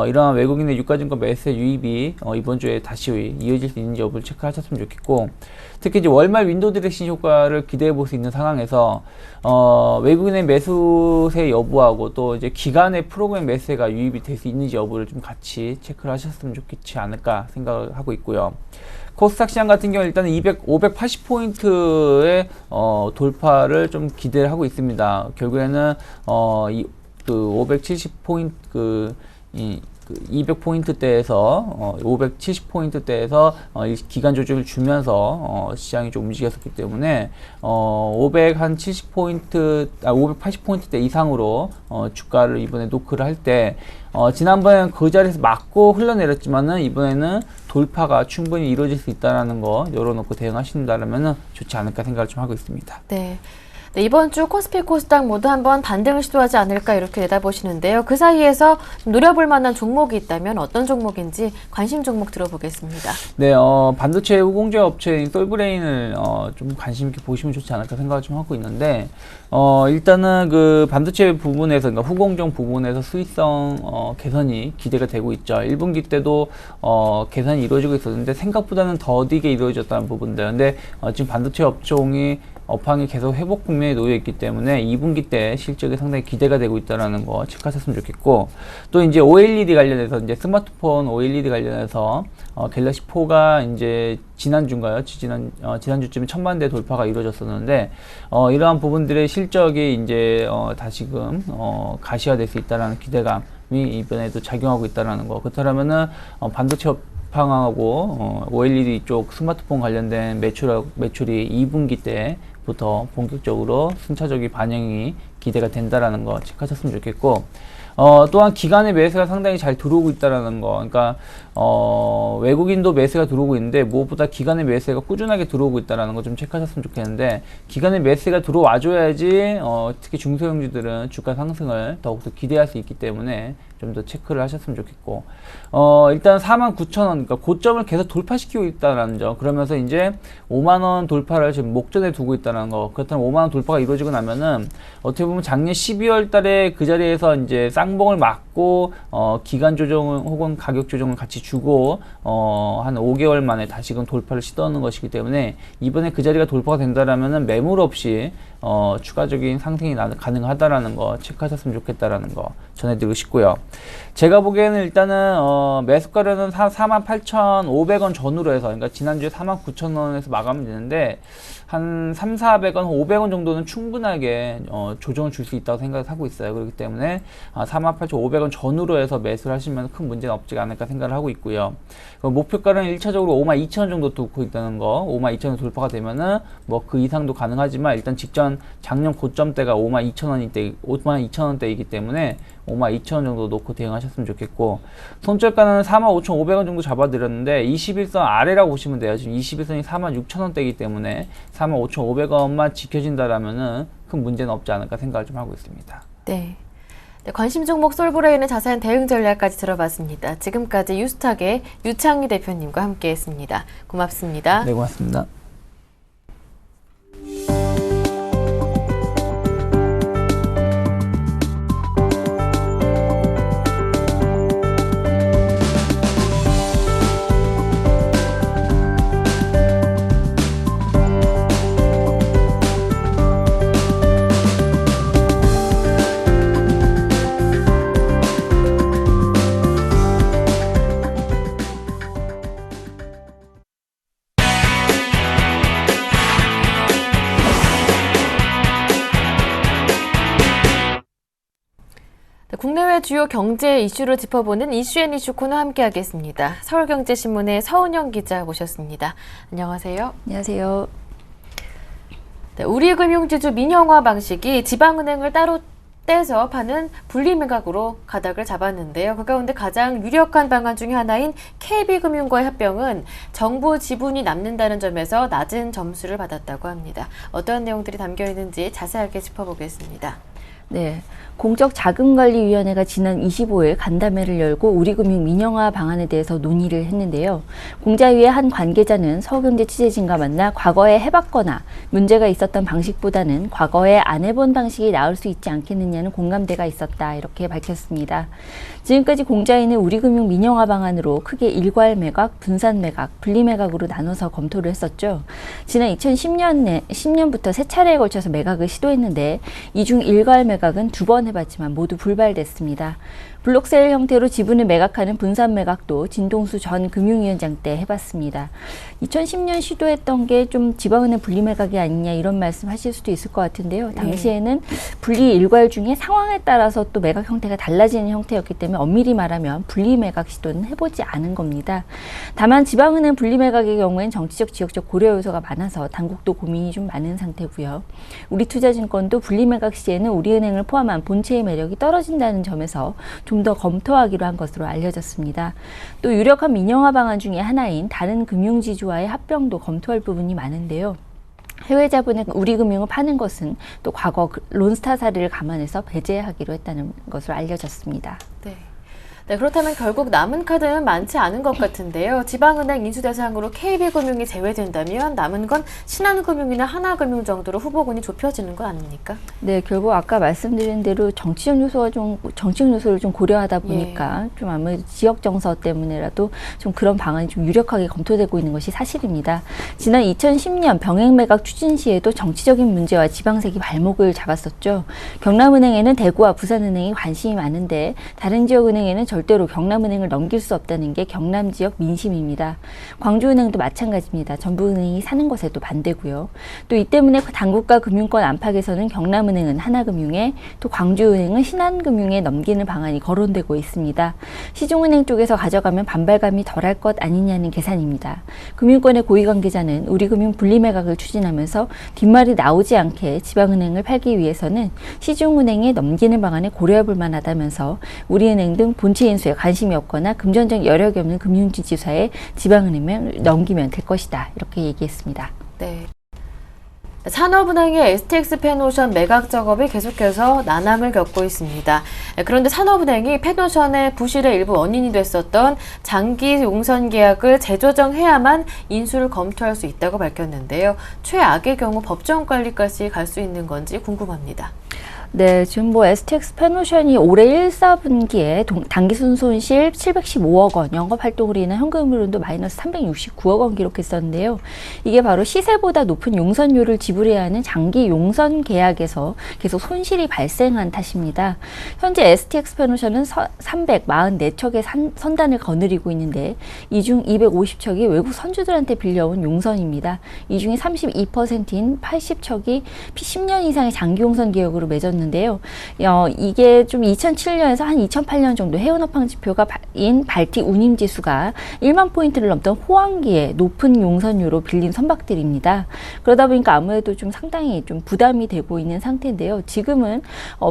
이러한 외국인의 유가증권 매수의 유입이 이번 주에 다시 이어질 수 있는지 여부를 체크하셨으면 좋겠고, 특히 이제 월말 윈도우 드레싱 효과를 기대해 볼 수 있는 상황에서 외국인의 매수세 여부하고 또 이제 기간의 프로그램 매수세가 유입이 될 수 있는지 여부를 좀 같이 체크를 하셨으면 좋겠지 않을까 생각을 하고 있고요. 코스닥 시장 같은 경우 일단 580포인트의 돌파를 좀 기대를 하고 있습니다. 결국에는 그 570포인트 200포인트대에서 570포인트대에서 기간 조정을 주면서 시장이 좀 움직였었기 때문에 580포인트대 이상으로 주가를 이번에 노크를 할 때, 지난번에는 그 자리에서 맞고 흘러내렸지만은 이번에는 돌파가 충분히 이루어질 수 있다는 거 열어놓고 대응하신다면 좋지 않을까 생각을 좀 하고 있습니다. 네. 네, 이번 주 코스피 코스닥 모두 한번 반등을 시도하지 않을까 이렇게 내다보시는데요. 그 사이에서 노려볼 만한 종목이 있다면 어떤 종목인지 관심 종목 들어보겠습니다. 네, 반도체 후공제 업체인 솔브레인을 좀 관심 있게 보시면 좋지 않을까 생각을 좀 하고 있는데, 일단은 그 반도체 부분에서, 그러니까 후공정 부분에서 수익성 개선이 기대가 되고 있죠. 1분기 때도 개선이 이루어지고 있었는데 생각보다는 더디게 이루어졌다는 부분들. 근데 지금 반도체 업종이 업황이 계속 회복 국면에 놓여 있기 때문에 2분기 때 실적이 상당히 기대가 되고 있다는 거 체크하셨으면 좋겠고, 또 이제 OLED 관련해서 이제 스마트폰 OLED 관련해서 갤럭시 4가 이제 지난주인가요? 지난주쯤에 1000만 대 돌파가 이루어졌었는데, 이러한 부분들의 실적이 이제 다시금 가시화될 수 있다는 기대감이 이번에도 작용하고 있다는 거. 그렇다면은 반도체 업황하고 OLED 쪽 스마트폰 관련된 매출이 2분기 때부터 본격적으로 순차적인 반영이 기대가 된다라는 거 체크하셨으면 좋겠고, 또한 기관의 매수가 상당히 잘 들어오고 있다라는 거. 그러니까 외국인도 매수가 들어오고 있는데 무엇보다 기관의 매수가 꾸준하게 들어오고 있다라는 거 좀 체크하셨으면 좋겠는데, 기관의 매수가 들어와 줘야지 특히 중소형주들은 주가 상승을 더욱더 기대할 수 있기 때문에 좀 더 체크를 하셨으면 좋겠고, 일단 49,000원, 그러니까 고점을 계속 돌파시키고 있다는 점. 그러면서 이제 5만원 돌파를 지금 목전에 두고 있다는 거. 그렇다면 5만원 돌파가 이루어지고 나면은 어떻게 보면 작년 12월 달에 그 자리에서 이제 쌍봉을 맞고 기간 조정을 혹은 가격 조정을 같이 주고 한 5개월 만에 다시금 돌파를 시도하는 것이기 때문에, 이번에 그 자리가 돌파가 된다라면은 매물 없이 추가적인 상승이 가능하다라는 거 체크하셨으면 좋겠다라는 거 전해드리고 싶고요. 제가 보기에는 일단은 매수가는 48,500원 전후로 해서, 그러니까 지난주에 49,000원에서 마감이 되는데 한 3,400원, 500원 정도는 충분하게 조정을 줄 수 있다고 생각하고 있어요. 그렇기 때문에 48,500원 전후로 해서 매수를 하시면 큰 문제는 없지 않을까 생각을 하고 있고요. 목표가는 1차적으로 52,000원 정도 두고 있다는 거. 52,000원 돌파가 되면은 뭐 그 이상도 가능하지만, 일단 직전 작년 고점대가 52,000원대이기 때문에 52,000원 정도 놓고 대응하셨으면 좋겠고, 손절가는 45,500원 정도 잡아드렸는데 21선 아래라고 보시면 돼요. 지금 21선이 46,000원대이기 때문에 45,500원만 지켜진다라면은 큰 문제는 없지 않을까 생각을 좀 하고 있습니다. 네. 네, 관심 종목 솔브레인의 자세한 대응 전략까지 들어봤습니다. 지금까지 유스탁의 유창희 대표님과 함께했습니다. 고맙습니다. 네, 고맙습니다. 국내외 주요 경제 이슈를 짚어보는 이슈앤이슈 코너 함께하겠습니다. 서울경제신문의 서은영 기자 모셨습니다. 안녕하세요. 안녕하세요. 네, 우리금융지주 민영화 방식이 지방은행을 따로 떼서 파는 분리매각으로 가닥을 잡았는데요. 그 가운데 가장 유력한 방안 중에 하나인 KB금융과의 합병은 정부 지분이 남는다는 점에서 낮은 점수를 받았다고 합니다. 어떤 내용들이 담겨 있는지 자세하게 짚어보겠습니다. 네, 공적자금관리위원회가 지난 25일 간담회를 열고 우리금융 민영화 방안에 대해서 논의를 했는데요. 공자위의 한 관계자는 서울경제 취재진과 만나 과거에 해봤거나 문제가 있었던 방식보다는 과거에 안 해본 방식이 나올 수 있지 않겠느냐는 공감대가 있었다, 이렇게 밝혔습니다. 지금까지 공자위는 우리금융 민영화 방안으로 크게 일괄 매각, 분산 매각, 분리 매각으로 나눠서 검토를 했었죠. 지난 2010년부터 세 차례에 걸쳐서 매각을 시도했는데 이 중 일괄 매각은 2번 해봤지만 모두 불발됐습니다. 블록세일 형태로 지분을 매각하는 분산 매각도 진동수 전 금융위원장 때 해봤습니다. 2010년 시도했던 게 좀 지방은행 분리 매각이 아니냐, 이런 말씀 하실 수도 있을 것 같은데요. 당시에는 분리 일괄 중에 상황에 따라서 또 매각 형태가 달라지는 형태였기 때문에 엄밀히 말하면 분리 매각 시도는 해보지 않은 겁니다. 다만 지방은행 분리 매각의 경우엔 정치적, 지역적 고려 요소가 많아서 당국도 고민이 좀 많은 상태고요. 우리투자증권도 분리 매각 시에는 우리은행을 포함한 본체의 매력이 떨어진다는 점에서 좀 더 검토하기로 한 것으로 알려졌습니다. 또 유력한 민영화 방안 중에 하나인 다른 금융지주와의 합병도 검토할 부분이 많은데요. 해외 자본에 우리금융을 파는 것은 또 과거 론스타 사례를 감안해서 배제하기로 했다는 것으로 알려졌습니다. 네. 네, 그렇다면 결국 남은 카드는 많지 않은 것 같은데요. 지방은행 인수 대상으로 KB금융이 제외된다면 남은 건 신한금융이나 하나금융 정도로 후보군이 좁혀지는 거 아닙니까? 네, 결국 아까 말씀드린 대로 정치적 요소를 좀 고려하다 보니까 좀 아무래도 지역 정서 때문에라도 좀 그런 방안이 좀 유력하게 검토되고 있는 것이 사실입니다. 지난 2010년 병행 매각 추진 시에도 정치적인 문제와 지방색이 발목을 잡았었죠. 경남은행에는 대구와 부산은행이 관심이 많은데 다른 지역은행에는 절대로 경남은행을 넘길 수 없다는 게 경남 지역 민심입니다. 광주은행도 마찬가지입니다. 전북은행이 사는 것에도 반대고요. 또 이 때문에 당국과 금융권 안팎에서는 경남은행은 하나금융에 또 광주은행은 신한금융에 넘기는 방안이 거론되고 있습니다. 시중은행 쪽에서 가져가면 반발감이 덜할 것 아니냐는 계산입니다. 금융권의 고위 관계자는 우리금융 분리매각을 추진하면서 뒷말이 나오지 않게 지방은행을 팔기 위해서는 시중은행에 넘기는 방안을 고려해볼 만하다면서 우리은행 등 본체 인수에 관심이 없거나 금전적 여력이 없는 금융지주사에 지방은행을 넘기면 될 것이다. 이렇게 얘기했습니다. 네. 산업은행의 STX 페노션 매각 작업이 계속해서 난항을 겪고 있습니다. 그런데 산업은행이 페노션의 부실의 일부 원인이 됐었던 장기 용선 계약을 재조정해야만 인수를 검토할 수 있다고 밝혔는데요. 최악의 경우 법정 관리까지 갈 수 있는 건지 궁금합니다. 네, 지금 STX 페노션이 올해 1사분기에 당기순 손실 715억 원, 영업활동으로 인한 현금 흐름도 마이너스 369억 원 기록했었는데요. 이게 바로 시세보다 높은 용선료를 지불해야 하는 장기 용선 계약에서 계속 손실이 발생한 탓입니다. 현재 STX 페노션은 344척의 선단을 거느리고 있는데 이 중 250척이 외국 선주들한테 빌려온 용선입니다. 이 중에 32%인 80척이 10년 이상의 장기 용선 계약으로 맺었는데요. 이게 좀 2007년에서 한 2008년 정도 해운업황 지표가인 발티 운임지수가 1만 포인트를 넘던 호황기에 높은 용선료로 빌린 선박들입니다. 그러다 보니까 아무래도 좀 상당히 좀 부담이 되고 있는 상태인데요. 지금은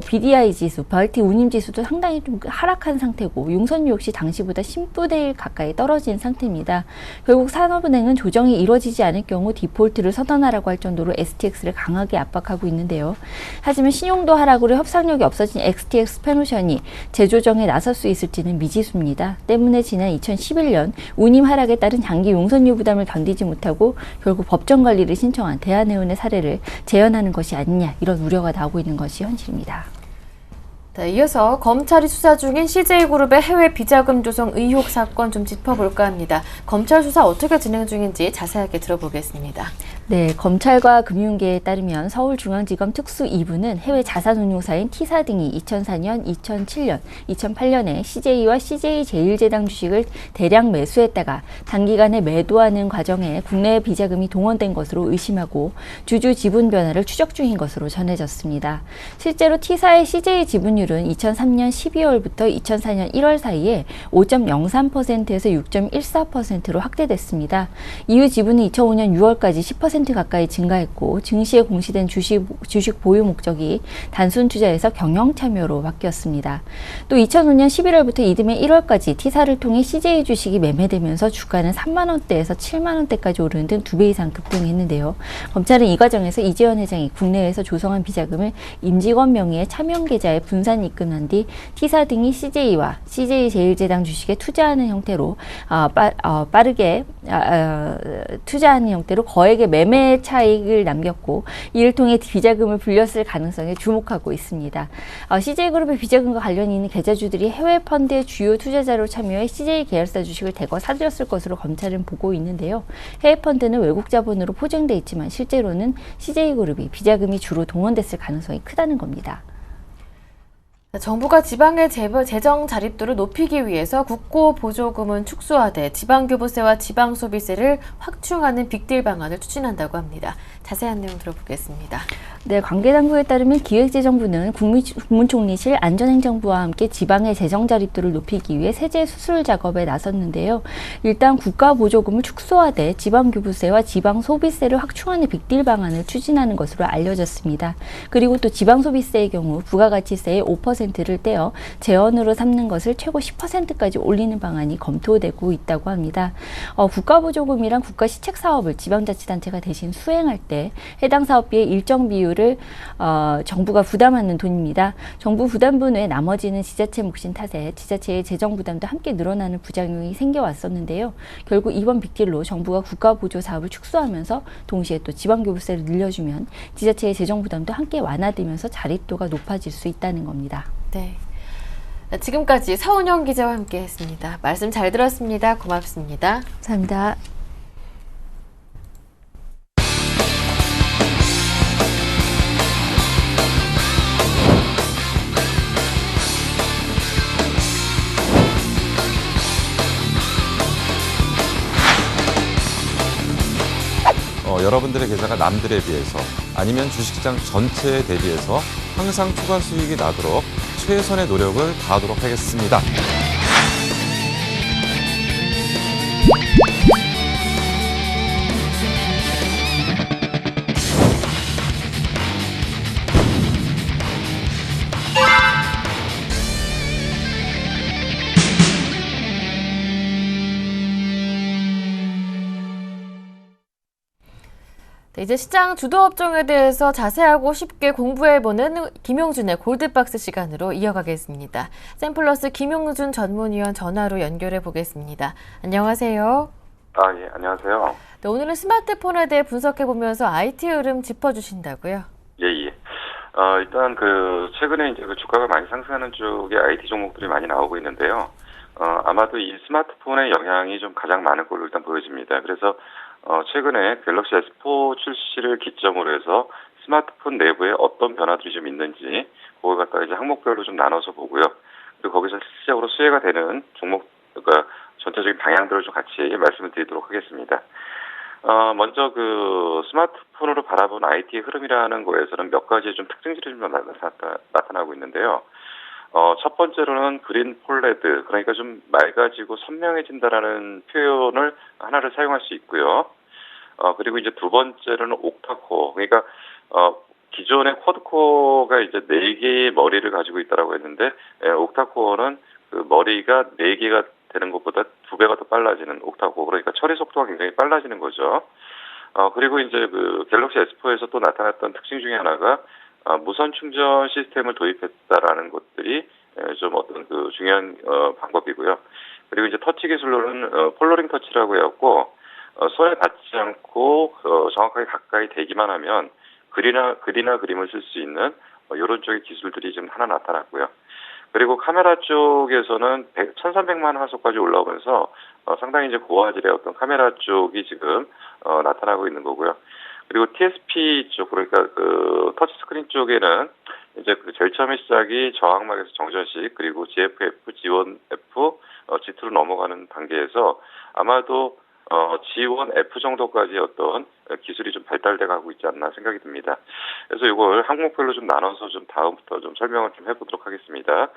BDI 지수, 발티 운임지수도 상당히 좀 하락한 상태고 용선료 역시 당시보다 10분의 1 가까이 떨어진 상태입니다. 결국 산업은행은 조정이 이루어지지 않을 경우 디폴트를 선언하라고 할 정도로 STX를 강하게 압박하고 있는데요. 하지만 신용도 하락으로 협상력이 없어진 STX 페노션이 재조정에 나설 수 있을지는 미지수입니다. 때문에 지난 2011년 운임 하락에 따른 장기 용선료 부담을 견디지 못하고 결국 법정 관리를 신청한 대한해운의 사례를 재현하는 것이 아니냐 이런 우려가 나오고 있는 것이 현실입니다. 네, 이어서 검찰이 수사 중인 CJ그룹의 해외 비자금 조성 의혹 사건 좀 짚어볼까 합니다. 검찰 수사 어떻게 진행 중인지 자세하게 들어보겠습니다. 네, 검찰과 금융계에 따르면 서울중앙지검 특수 2부는 해외 자산운용사인 T사 등이 2004년, 2007년, 2008년에 CJ와 CJ제일제당 주식을 대량 매수했다가 단기간에 매도하는 과정에 국내에 비자금이 동원된 것으로 의심하고 주주 지분 변화를 추적 중인 것으로 전해졌습니다. 실제로 T사의 CJ 지분율은 2003년 12월부터 2004년 1월 사이에 5.03%에서 6.14%로 확대됐습니다. 이후 지분은 2005년 6월까지 10% 가까이 증가했고 증시에 공시된 주식 보유 목적이 단순 투자에서 경영 참여로 바뀌었습니다. 또 2005년 11월부터 이듬해 1월까지 T사를 통해 CJ 주식이 매매되면서 주가는 3만 원대에서 7만 원대까지 오르는 등 2배 이상 급등했는데요. 검찰은 이 과정에서 이재현 회장이 국내에서 조성한 비자금을 임직원 명의의 차명 계좌에 분산 입금한 뒤 T사 등이 CJ와 CJ제일제당 주식에 투자하는 형태로 빠르게 투자하는 형태로 거액의 매매 차익을 남겼고 이를 통해 비자금을 불렸을 가능성에 주목하고 있습니다. CJ그룹의 비자금과 관련이 있는 계좌주들이 해외 펀드의 주요 투자자로 참여해 CJ 계열사 주식을 대거 사들였을 것으로 검찰은 보고 있는데요. 해외 펀드는 외국 자본으로 포장돼 있지만 실제로는 CJ그룹이 비자금이 주로 동원됐을 가능성이 크다는 겁니다. 정부가 지방의 재정 자립도를 높이기 위해서 국고 보조금은 축소하되 지방교부세와 지방소비세를 확충하는 빅딜 방안을 추진한다고 합니다. 자세한 내용 들어보겠습니다. 네, 관계당국에 따르면 기획재정부는 국무총리실 안전행정부와 함께 지방의 재정 자립도를 높이기 위해 세제 수술 작업에 나섰는데요. 일단 국가보조금을 축소하되 지방교부세와 지방소비세를 확충하는 빅딜 방안을 추진하는 것으로 알려졌습니다. 그리고 또 지방소비세의 경우 부가가치세의 5% 5%를 떼어 재원으로 삼는 것을 최고 10%까지 올리는 방안이 검토되고 있다고 합니다. 국가보조금이란 국가시책 사업을 지방자치단체가 대신 수행할 때 해당 사업비의 일정 비율을 정부가 부담하는 돈입니다. 정부 부담분 외 나머지는 지자체 몫인 탓에 지자체의 재정 부담도 함께 늘어나는 부작용이 생겨왔었는데요. 결국 이번 빅딜로 정부가 국가보조 사업을 축소하면서 동시에 또 지방교부세를 늘려주면 지자체의 재정 부담도 함께 완화되면서 자립도가 높아질 수 있다는 겁니다. 네. 지금까지 서은영 기자와 함께했습니다. 말씀 잘 들었습니다. 고맙습니다. 감사합니다. 여러분들의 계좌가 남들에 비해서 아니면 주식시장 전체에 대비해서 항상 추가 수익이 나도록 최선의 노력을 다하도록 하겠습니다. 이제 시장 주도 업종에 대해서 자세하고 쉽게 공부해보는 김용준의 골드박스 시간으로 이어가겠습니다. 샘플러스 김용준 전문위원 전화로 연결해 보겠습니다. 안녕하세요. 예, 안녕하세요. 네, 오늘은 스마트폰에 대해 분석해보면서 IT 흐름 짚어주신다고요? 예. 일단 최근에 이제 주가가 많이 상승하는 쪽에 IT 종목들이 많이 나오고 있는데요. 아마도 이 스마트폰의 영향이 좀 가장 많은 걸로 일단 보여집니다. 그래서 최근에 갤럭시 S4 출시를 기점으로 해서 스마트폰 내부에 어떤 변화들이 좀 있는지 그걸 갖다가 이제 항목별로 좀 나눠서 보고요. 그리고 거기서 실질적으로 수혜가 되는 종목, 그러니까 전체적인 방향들을 좀 같이 말씀을 드리도록 하겠습니다. 먼저 스마트폰으로 바라본 IT의 흐름이라는 거에서는 몇 가지의 좀 특징들이 좀 나타나고 있는데요. 첫 번째로는 그린 폴레드, 그러니까 좀 맑아지고 선명해진다라는 표현을 하나를 사용할 수 있고요. 그리고 이제 두 번째로는 옥타코어, 그러니까 기존의 쿼드코어가 이제 4개의 머리를 가지고 있다라고 했는데, 옥타코어는 그 머리가 4개가 되는 것보다 2배가 더 빨라지는 옥타코어, 그러니까 처리 속도가 굉장히 빨라지는 거죠. 그리고 이제 갤럭시 S4에서 또 나타났던 특징 중에 하나가 무선 충전 시스템을 도입했다라는 것들이 좀 어떤 중요한 방법이고요. 그리고 이제 터치 기술로는 폴로링 터치라고 해갖고 손에 닿지 않고 정확하게 가까이 대기만 하면 글이나 그림을 쓸 수 있는 이런 쪽의 기술들이 좀 하나 나타났고요. 그리고 카메라 쪽에서는 1300만 화소까지 올라오면서 상당히 이제 고화질의 어떤 카메라 쪽이 지금 나타나고 있는 거고요. 그리고 TSP 쪽, 그러니까 터치 스크린 쪽에는 이제 제일 처음에 시작이 저항막에서 정전식, 그리고 GFF, G1F, G2로 넘어가는 단계에서 아마도 G1F 정도까지 어떤 기술이 좀 발달돼 가고 있지 않나 생각이 듭니다. 그래서 이걸 항목별로 좀 나눠서 좀 다음부터 좀 설명을 좀 해보도록 하겠습니다.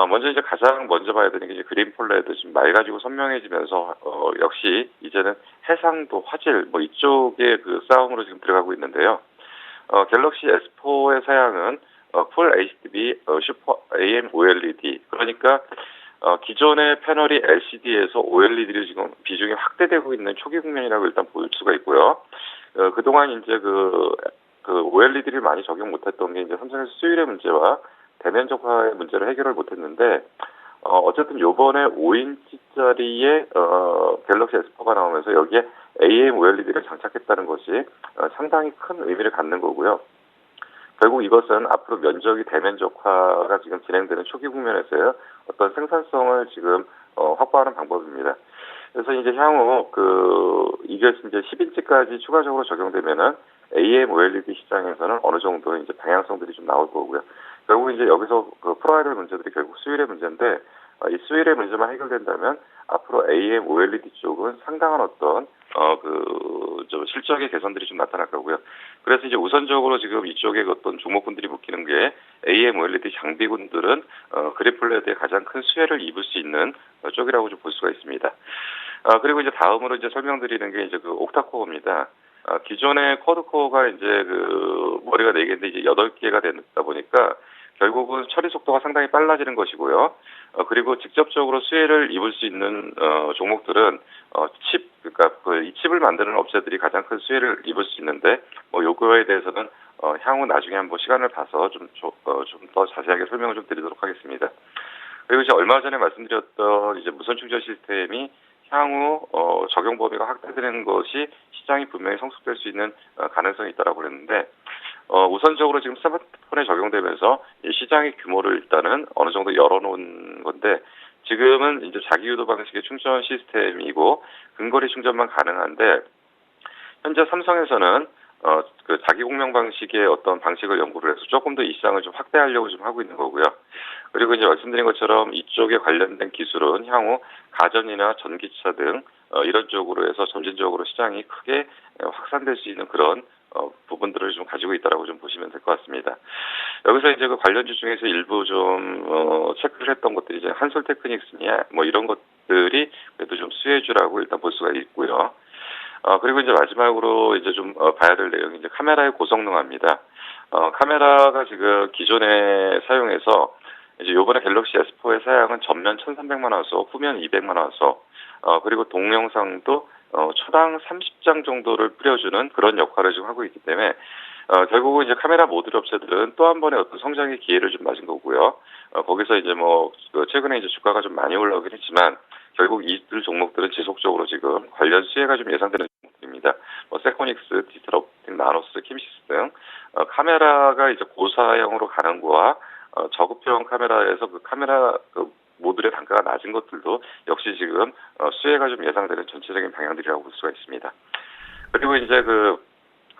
먼저 이제 가장 먼저 봐야 되는 게 이제 그린 폴레드, 좀 맑아지고 선명해지면서 역시 이제는 해상도, 화질 이쪽의 싸움으로 지금 들어가고 있는데요. 갤럭시 S4의 사양은 풀 HDB 슈퍼 AM OLED, 그러니까 기존의 패널이 LCD에서 OLED로 지금 비중이 확대되고 있는 초기 국면이라고 일단 볼 수가 있고요. 그동안 이제 OLED를 많이 적용 못했던 게 이제 삼성에서 수율의 문제와 대면적화의 문제를 해결을 못했는데, 어쨌든 요번에 5인치짜리의 갤럭시 S4가 나오면서 여기에 AM OLED를 장착했다는 것이 상당히 큰 의미를 갖는 거고요. 결국 이것은 앞으로 면적이 대면적화가 지금 진행되는 초기 국면에서의 어떤 생산성을 지금 확보하는 방법입니다. 그래서 이제 향후 이게 이제 10인치까지 추가적으로 적용되면은 AM OLED 시장에서는 어느 정도 이제 방향성들이 좀 나올 거고요. 결국 이제 여기서 풀어야 될 문제들이 결국 수율의 문제인데, 이 수율의 문제만 해결된다면 앞으로 AM OLED 쪽은 상당한 어떤 좀 실적의 개선들이 좀 나타날 거고요. 그래서 이제 우선적으로 지금 이쪽에 어떤 종목군들이 묶이는 게 AM OLED 장비군들은 그린 폴레드에 가장 큰 수혜를 입을 수 있는 쪽이라고 좀 볼 수가 있습니다. 그리고 이제 다음으로 이제 설명드리는 게 이제 옥타코어입니다. 기존의 쿼드코어가 이제 머리가 4개인데 이제 8개가 되다 보니까 결국은 처리 속도가 상당히 빨라지는 것이고요. 그리고 직접적으로 수혜를 입을 수 있는 종목들은 그러니까 이 칩을 만드는 업체들이 가장 큰 수혜를 입을 수 있는데 요거에 대해서는 향후 나중에 한번 시간을 봐서 좀 더 자세하게 설명을 좀 드리도록 하겠습니다. 그리고 이제 얼마 전에 말씀드렸던 이제 무선 충전 시스템이 향후 적용 범위가 확대되는 것이 시장이 분명히 성숙될 수 있는 가능성이 있다라고 그랬는데 우선적으로 지금 스마트폰에 적용되면서 이 시장의 규모를 일단은 어느 정도 열어놓은 건데 지금은 이제 자기 유도 방식의 충전 시스템이고 근거리 충전만 가능한데 현재 삼성에서는 그 자기 공명 방식의 어떤 방식을 연구를 해서 조금 더 이 시장을 좀 확대하려고 좀 하고 있는 거고요. 그리고 이제 말씀드린 것처럼 이쪽에 관련된 기술은 향후 가전이나 전기차 등 이런 쪽으로 해서 점진적으로 시장이 크게 확산될 수 있는 그런 부분들을 좀 가지고 있다라고 좀 보시면 될 것 같습니다. 여기서 이제 그 관련주 중에서 일부 좀 체크를 했던 것들이 이제 한솔테크닉스냐 이런 것들이 그래도 좀 수혜주라고 일단 볼 수가 있고요. 그리고 이제 마지막으로 이제 좀 봐야 될 내용이 이제 카메라의 고성능화입니다. 카메라가 지금 기존에 사용해서 이제 요번에 갤럭시 S4의 사양은 전면 1,300만 화소, 후면 200만 화소, 그리고 동영상도 초당 30장 정도를 뿌려주는 그런 역할을 지금 하고 있기 때문에 결국은 이제 카메라 모듈 업체들은 또 한 번의 어떤 성장의 기회를 좀 맞은 거고요. 거기서 이제 최근에 이제 주가가 좀 많이 올라오긴 했지만 결국 이들 종목들은 지속적으로 지금 관련 수혜가 좀 예상되는 종목들입니다. 세코닉스, 디지털옵틱, 나노스, 킴시스 등 카메라가 이제 고사양으로 가는 거와 저급형 카메라에서 그 카메라 모듈의 단가가 낮은 것들도 역시 지금 수혜가 좀 예상되는 전체적인 방향들이라고 볼 수가 있습니다. 그리고 이제 그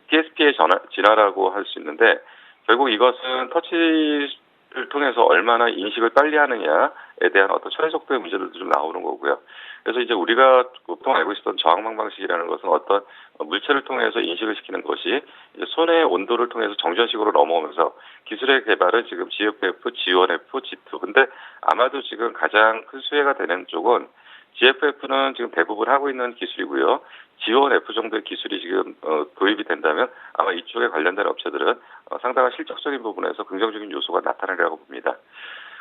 DSP의 진화라고 할 수 있는데 결국 이것은 터치를 통해서 얼마나 인식을 빨리 하느냐에 대한 어떤 처리 속도의 문제들도 좀 나오는 거고요. 그래서 이제 우리가 보통 알고 있었던 저항망 방식이라는 것은 어떤 물체를 통해서 인식을 시키는 것이 이제 손의 온도를 통해서 정전식으로 넘어오면서 기술의 개발은 지금 GFF, G1F, G2. 근데 아마도 지금 가장 큰 수혜가 되는 쪽은 GFF는 지금 대부분 하고 있는 기술이고요. G1F 정도의 기술이 지금 도입이 된다면 아마 이쪽에 관련된 업체들은 상당한 실적적인 부분에서 긍정적인 요소가 나타나리라고 봅니다.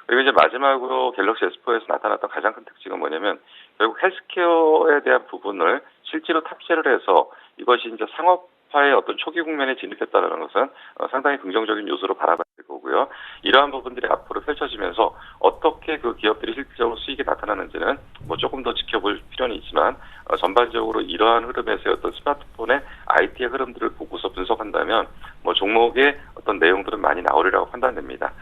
그리고 이제 마지막으로 갤럭시 S4에서 나타났던 가장 큰 특징은 뭐냐면 결국 헬스케어에 대한 부분을 실제로 탑재를 해서 이것이 이제 상업화의 어떤 초기 국면에 진입했다는 것은 상당히 긍정적인 요소로 바라봐야 될 거고요. 이러한 부분들이 앞으로 펼쳐지면서 어떻게 그 기업들이 실질적으로 수익이 나타나는지는 조금 더 지켜볼 필요는 있지만 전반적으로 이러한 흐름에서의 어떤 스마트폰의 IT의 흐름들을 보고서 분석한다면 종목의 어떤 내용들은 많이 나오리라고 판단됩니다.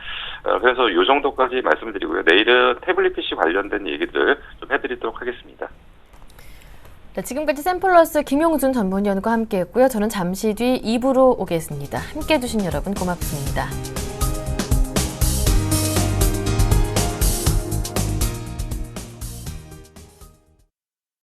그래서 이 정도까지 말씀을 드리고요. 내일은 태블릿 PC 관련된 얘기들 좀 해드리도록 하겠습니다. 네, 지금까지 샘플러스 김용준 전문위원과 함께했고요. 저는 잠시 뒤 2부로 오겠습니다. 함께해 주신 여러분 고맙습니다.